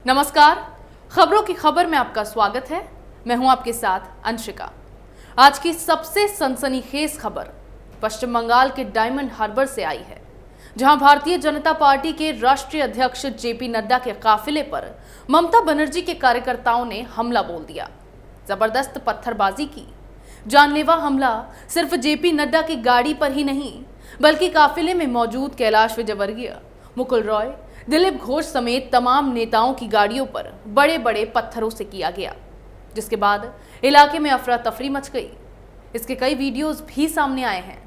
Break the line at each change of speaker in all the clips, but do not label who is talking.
नमस्कार, खबरों की खबर में आपका स्वागत है। मैं हूं आपके साथ अंशिका। आज की सबसे सनसनीखेज खबर पश्चिम बंगाल के डायमंड हार्बर से आई है, जहां भारतीय जनता पार्टी के राष्ट्रीय अध्यक्ष जेपी नड्डा के काफिले पर ममता बनर्जी के कार्यकर्ताओं ने हमला बोल दिया। जबरदस्त पत्थरबाजी की। जानलेवा हमला सिर्फ जेपी नड्डा की गाड़ी पर ही नहीं, बल्कि काफिले में मौजूद कैलाश विजयवर्गीय, मुकुल रॉय, दिलीप घोष समेत तमाम नेताओं की गाड़ियों पर बड़े बड़े पत्थरों से किया गया, जिसके बाद इलाके में अफरा तफरी मच गई। इसके कई वीडियोस भी सामने आए हैं।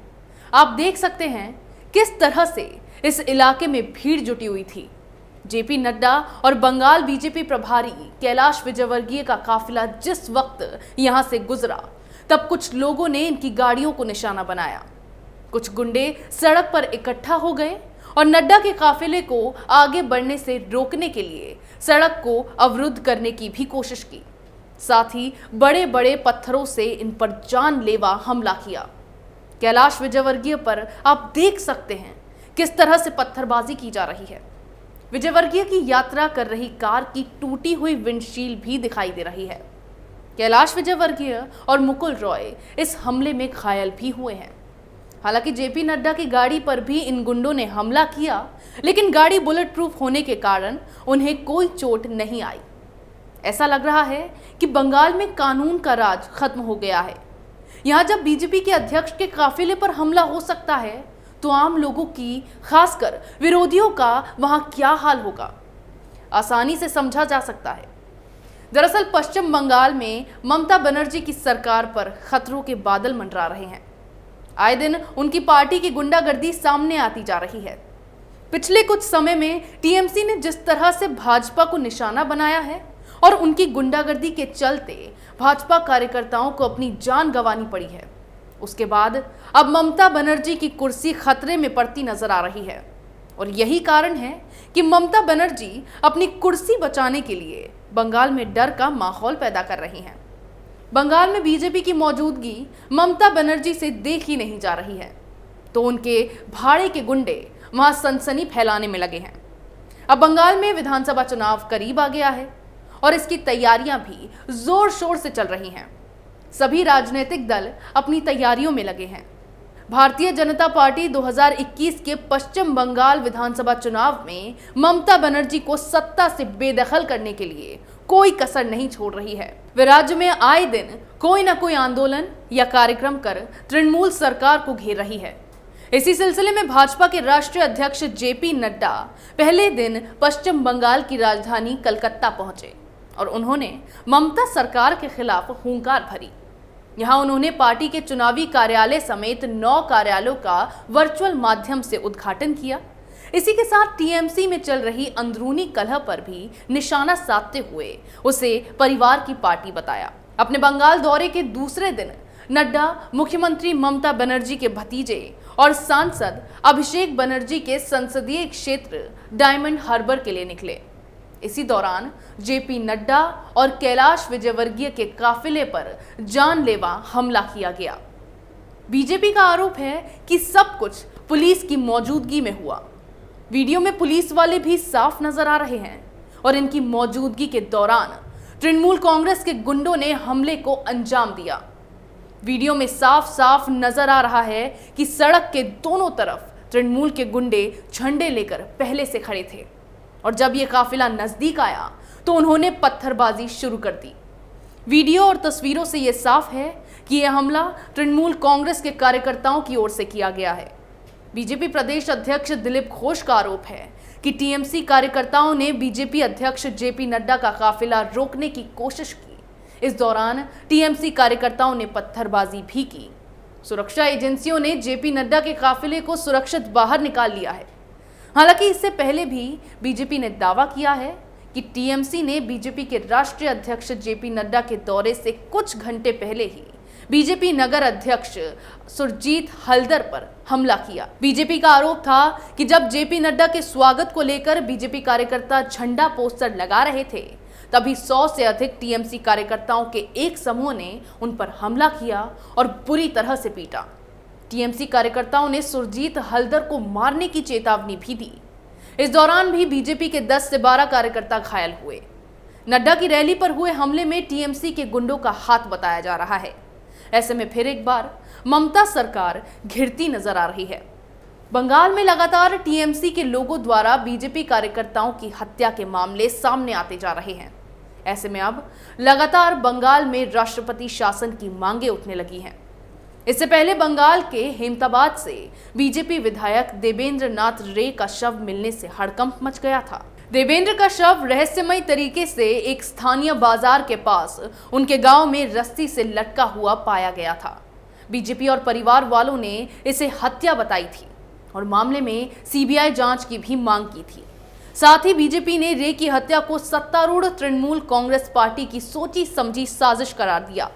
आप देख सकते हैं किस तरह से इस इलाके में भीड़ जुटी हुई थी। जेपी नड्डा और बंगाल बीजेपी प्रभारी कैलाश विजयवर्गीय का काफिला जिस वक्त यहां से गुजरा, तब कुछ लोगों ने इनकी गाड़ियों को निशाना बनाया। कुछ गुंडे सड़क पर इकट्ठा हो गए और नड्डा के काफिले को आगे बढ़ने से रोकने के लिए सड़क को अवरुद्ध करने की भी कोशिश की। साथ ही बड़े बड़े पत्थरों से इन पर जानलेवा हमला किया। कैलाश विजयवर्गीय पर आप देख सकते हैं किस तरह से पत्थरबाजी की जा रही है। विजयवर्गीय की यात्रा कर रही कार की टूटी हुई विंडशील्ड भी दिखाई दे रही है। कैलाश विजयवर्गीय और मुकुल रॉय इस हमले में घायल भी हुए हैं। हालांकि जेपी नड्डा की गाड़ी पर भी इन गुंडों ने हमला किया, लेकिन गाड़ी बुलेट प्रूफ होने के कारण उन्हें कोई चोट नहीं आई। ऐसा लग रहा है कि बंगाल में कानून का राज खत्म हो गया है। यहां जब बीजेपी के अध्यक्ष के काफिले पर हमला हो सकता है, तो आम लोगों की, खासकर विरोधियों का वहां क्या हाल होगा, आसानी से समझा जा सकता है। दरअसल पश्चिम बंगाल में ममता बनर्जी की सरकार पर खतरों के बादल मंडरा रहे हैं। आए दिन उनकी पार्टी की गुंडागर्दी सामने आती जा रही है। पिछले कुछ समय में टीएमसी ने जिस तरह से भाजपा को निशाना बनाया है और उनकी गुंडागर्दी के चलते भाजपा कार्यकर्ताओं को अपनी जान गंवानी पड़ी है, उसके बाद अब ममता बनर्जी की कुर्सी खतरे में पड़ती नजर आ रही है। और यही कारण है कि ममता बनर्जी अपनी कुर्सी बचाने के लिए बंगाल में डर का माहौल पैदा कर रही हैं। बंगाल में बीजेपी की मौजूदगी ममता बनर्जी से देखी नहीं जा रही है, तो उनके भाड़े के गुंडे वहां सनसनी फैलाने में लगे हैं। अब बंगाल में विधानसभा चुनाव करीब आ गया है और इसकी तैयारियां भी जोर शोर से चल रही हैं। सभी राजनीतिक दल अपनी तैयारियों में लगे हैं। भारतीय जनता पार्टी 2021 के पश्चिम बंगाल विधानसभा चुनाव में ममता बनर्जी को सत्ता से बेदखल करने के लिए कोई कसर नहीं छोड़ रही है। वे राज्य में आए दिन कोई न कोई आंदोलन या कार्यक्रम कर तृणमूल सरकार को घेर रही है। इसी सिलसिले में भाजपा के राष्ट्रीय अध्यक्ष जेपी नड्डा पहले दिन पश्चिम बंगाल की राजधानी कलकत्ता पहुंचे और उन्होंने ममता सरकार के खिलाफ हुंकार भरी। यहां उन्होंने पार्टी के चुनावी कार्यालय समेत 9 कार्यालयों का वर्चुअल माध्यम से उद्घाटन किया। इसी के साथ टीएमसी में चल रही अंदरूनी कलह पर भी निशाना साधते हुए उसे परिवार की पार्टी बताया। अपने बंगाल दौरे के दूसरे दिन नड्डा मुख्यमंत्री ममता बनर्जी के भतीजे और सांसद अभिषेक बनर्जी के संसदीय क्षेत्र डायमंड हार्बर के लिए निकले। इसी दौरान जेपी नड्डा और कैलाश विजयवर्गीय के काफिले पर जानलेवा हमला किया गया। बीजेपी का आरोप है कि सब कुछ पुलिस की मौजूदगी में हुआ। वीडियो में पुलिस वाले भी साफ नजर आ रहे हैं और इनकी मौजूदगी के दौरान तृणमूल कांग्रेस के गुंडों ने हमले को अंजाम दिया। वीडियो में साफ साफ नजर आ रहा है कि सड़क के दोनों तरफ तृणमूल के गुंडे झंडे लेकर पहले से खड़े थे और जब यह काफिला नजदीक आया तो उन्होंने पत्थरबाजी शुरू कर दी। वीडियो और तस्वीरों से यह साफ है कि यह हमला तृणमूल कांग्रेस के कार्यकर्ताओं की ओर से किया गया है। बीजेपी प्रदेश अध्यक्ष दिलीप घोष का आरोप है कि टीएमसी कार्यकर्ताओं ने बीजेपी अध्यक्ष जेपी नड्डा का काफिला रोकने की कोशिश की। इस दौरान टीएमसी कार्यकर्ताओं ने पत्थरबाजी भी की। सुरक्षा एजेंसियों ने जेपी नड्डा के काफिले को सुरक्षित बाहर निकाल लिया है। हालांकि इससे पहले भी बीजेपी ने दावा किया है कि टीएमसी ने बीजेपी के राष्ट्रीय अध्यक्ष जेपी नड्डा के दौरे से कुछ घंटे पहले ही बीजेपी नगर अध्यक्ष सुरजीत हलदर पर हमला किया। बीजेपी का आरोप था कि जब जेपी नड्डा के स्वागत को लेकर बीजेपी कार्यकर्ता झंडा पोस्टर लगा रहे थे, तभी 100 से अधिक टीएमसी कार्यकर्ताओं के एक समूह ने उन पर हमला किया और बुरी तरह से पीटा। टीएमसी कार्यकर्ताओं ने सुरजीत हलदर को मारने की चेतावनी भी दी। इस दौरान भी बीजेपी के 10 से 12 कार्यकर्ता घायल हुए। नड्डा की रैली पर हुए हमले में टीएमसी के गुंडों का हाथ बताया जा रहा है। ऐसे में फिर एक बार ममता सरकार घिरती नजर आ रही है। बंगाल में लगातार टीएमसी के लोगों द्वारा बीजेपी कार्यकर्ताओं की हत्या के मामले सामने आते जा रहे हैं। ऐसे में अब लगातार बंगाल में राष्ट्रपति शासन की मांगे उठने लगी हैं। इससे पहले बंगाल के हेमताबाद से बीजेपी विधायक देवेंद्र नाथ रे का शव मिलने से हड़कंप मच गया था। देवेंद्र का शव रहस्यमय तरीके से एक स्थानीय बाजार के पास उनके गांव में रस्सी से लटका हुआ पाया गया था। बीजेपी और परिवार वालों ने इसे हत्या बताई थी और मामले में सीबीआई जांच की भी मांग की थी। साथ ही बीजेपी ने रे की हत्या को सत्तारूढ़ तृणमूल कांग्रेस पार्टी की सोची समझी साजिश करार दिया।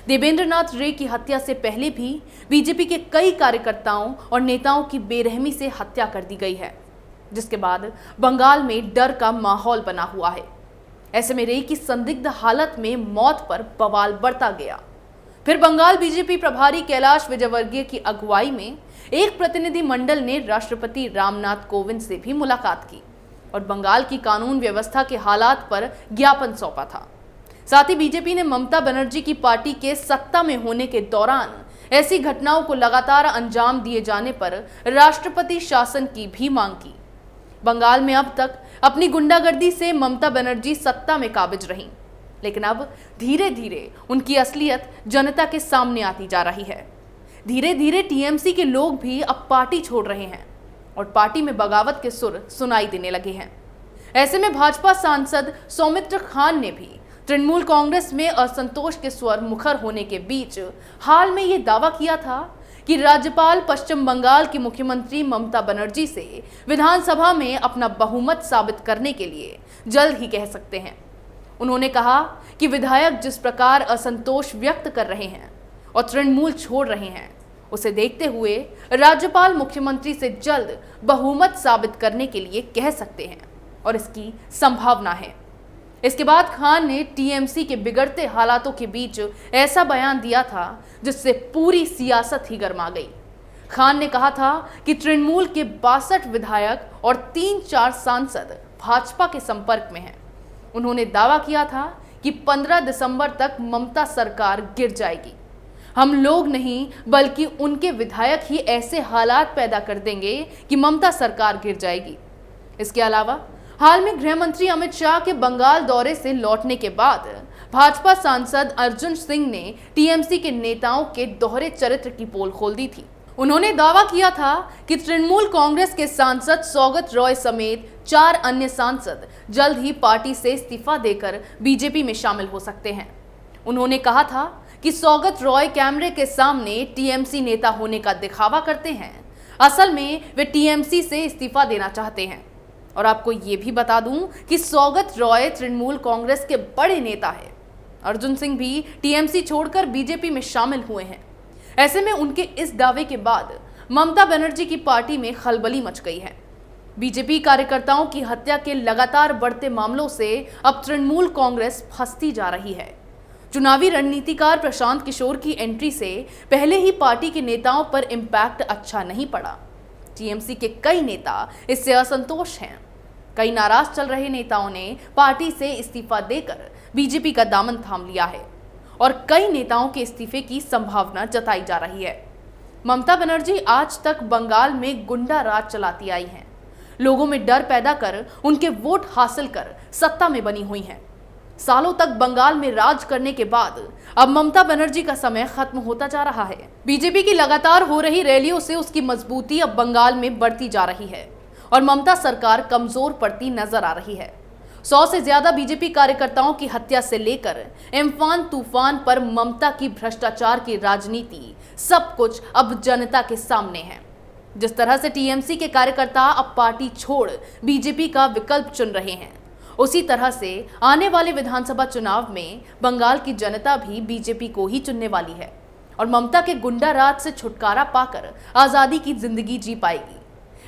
देवेंद्र नाथ रे की हत्या से पहले भी बीजेपी के कई कार्यकर्ताओं और नेताओं की बेरहमी से हत्या कर दी गई है, जिसके बाद बंगाल में डर का माहौल बना हुआ है। ऐसे में रे की संदिग्ध हालत में मौत पर बवाल बढ़ता गया। फिर बंगाल बीजेपी प्रभारी कैलाश विजयवर्गीय की अगुवाई में एक प्रतिनिधि मंडल ने राष्ट्रपति रामनाथ कोविंद से भी मुलाकात की और बंगाल की कानून व्यवस्था के हालात पर ज्ञापन सौंपा था। साथ ही बीजेपी ने ममता बनर्जी की पार्टी के सत्ता में होने के दौरान ऐसी घटनाओं को लगातार अंजाम दिए जाने पर राष्ट्रपति शासन की भी मांग की। बंगाल में अब तक अपनी गुंडागर्दी से ममता बनर्जी सत्ता में काबिज रहीं, लेकिन अब धीरे धीरे उनकी असलियत जनता के सामने आती जा रही है। धीरे धीरे टीएमसी के लोग भी अब पार्टी छोड़ रहे हैं और पार्टी में बगावत के सुर सुनाई देने लगे हैं। ऐसे में भाजपा सांसद सौमित्र खान ने भी तृणमूल कांग्रेस में असंतोष के स्वर मुखर होने के बीच हाल में ये दावा किया था कि राज्यपाल पश्चिम बंगाल की मुख्यमंत्री ममता बनर्जी से विधानसभा में अपना बहुमत साबित करने के लिए जल्द ही कह सकते हैं। उन्होंने कहा कि विधायक जिस प्रकार असंतोष व्यक्त कर रहे हैं और तृणमूल छोड़ रहे हैं, उसे देखते हुए राज्यपाल मुख्यमंत्री से जल्द बहुमत साबित करने के लिए कह सकते हैं और इसकी संभावना है। इसके बाद खान ने टीएमसी के बिगड़ते हालातों के बीच ऐसा बयान दिया था जिससे पूरी सियासत ही गर्मा गई। खान ने कहा था कि तृणमूल के 62 विधायक और 3-4 सांसद भाजपा के संपर्क में हैं। उन्होंने दावा किया था कि 15 दिसंबर तक ममता सरकार गिर जाएगी। हम लोग नहीं बल्कि उनके विधायक ही ऐसे हालात पैदा कर देंगे कि ममता सरकार गिर जाएगी। इसके अलावा हाल में गृह मंत्री अमित शाह के बंगाल दौरे से लौटने के बाद भाजपा सांसद अर्जुन सिंह ने टीएमसी के नेताओं के दोहरे चरित्र की पोल खोल दी थी। उन्होंने दावा किया था कि तृणमूल कांग्रेस के सांसद सौगत रॉय समेत 4 अन्य सांसद जल्द ही पार्टी से इस्तीफा देकर बीजेपी में शामिल हो सकते हैं। उन्होंने कहा था कि सौगत रॉय कैमरे के सामने टीएमसी नेता होने का दिखावा करते हैं, असल में वे टीएमसी से इस्तीफा देना चाहते हैं। और आपको ये भी बता दूं कि सौगत रॉय तृणमूल कांग्रेस के बड़े नेता हैं। अर्जुन सिंह भी टीएमसी छोड़कर बीजेपी में शामिल हुए हैं। ऐसे में उनके इस दावे के बाद ममता बनर्जी की पार्टी में खलबली मच गई है। बीजेपी कार्यकर्ताओं की हत्या के लगातार बढ़ते मामलों से अब तृणमूल कांग्रेस फंसती जा रही है। चुनावी रणनीतिकार प्रशांत किशोर की एंट्री से पहले ही पार्टी के नेताओं पर इम्पैक्ट अच्छा नहीं पड़ा। टीएमसी के कई नेता इससे असंतोष हैं। कई नाराज चल रहे नेताओं ने पार्टी से इस्तीफा देकर बीजेपी का दामन थाम लिया है और कई नेताओं के इस्तीफे की संभावना जताई जा रही है। ममता बनर्जी आज तक बंगाल में गुंडा राज चलाती आई हैं। लोगों में डर पैदा कर उनके वोट हासिल कर सत्ता में बनी हुई हैं। सालों तक बंगाल में राज करने के बाद अब ममता बनर्जी का समय खत्म होता जा रहा है। बीजेपी की लगातार हो रही रैलियों से उसकी मजबूती अब बंगाल में बढ़ती जा रही है और ममता सरकार कमजोर पड़ती नजर आ रही है। 100 से ज्यादा बीजेपी कार्यकर्ताओं की हत्या से लेकर एम्फान तूफान पर ममता की भ्रष्टाचार की राजनीति, सब कुछ अब जनता के सामने है। जिस तरह से टीएमसी के कार्यकर्ता अब पार्टी छोड़ बीजेपी का विकल्प चुन रहे हैं, उसी तरह से आने वाले विधानसभा चुनाव में बंगाल की जनता भी बीजेपी को ही चुनने वाली है और ममता के गुंडा राज से छुटकारा पाकर आजादी की जिंदगी जी पाएगी।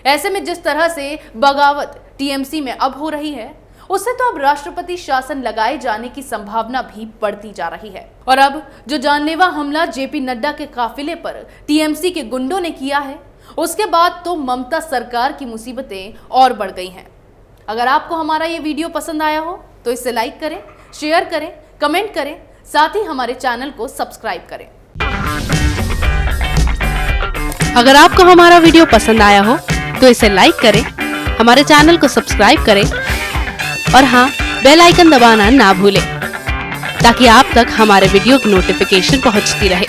ऐसे में जिस तरह से बगावत टीएमसी में अब हो रही है, उससे तो अब राष्ट्रपति शासन लगाए जाने की संभावना भी बढ़ती जा रही है। और अब जो जानलेवा हमला जेपी नड्डा के काफिले पर टीएमसी के गुंडों ने किया है, उसके बाद तो ममता सरकार की मुसीबतें और बढ़ गई हैं। अगर आपको हमारा ये वीडियो पसंद आया हो तो इसे लाइक करें, शेयर करें, कमेंट करें, साथ ही हमारे चैनल को सब्सक्राइब करें।
अगर आपको हमारा वीडियो पसंद आया हो तो इसे लाइक करें, हमारे चैनल को सब्सक्राइब करें और हाँ, बेल आइकन दबाना ना भूलें ताकि आप तक हमारे वीडियो की नोटिफिकेशन पहुंचती रहे।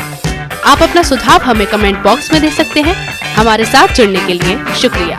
आप अपना सुझाव हमें कमेंट बॉक्स में दे सकते हैं। हमारे साथ जुड़ने के लिए शुक्रिया।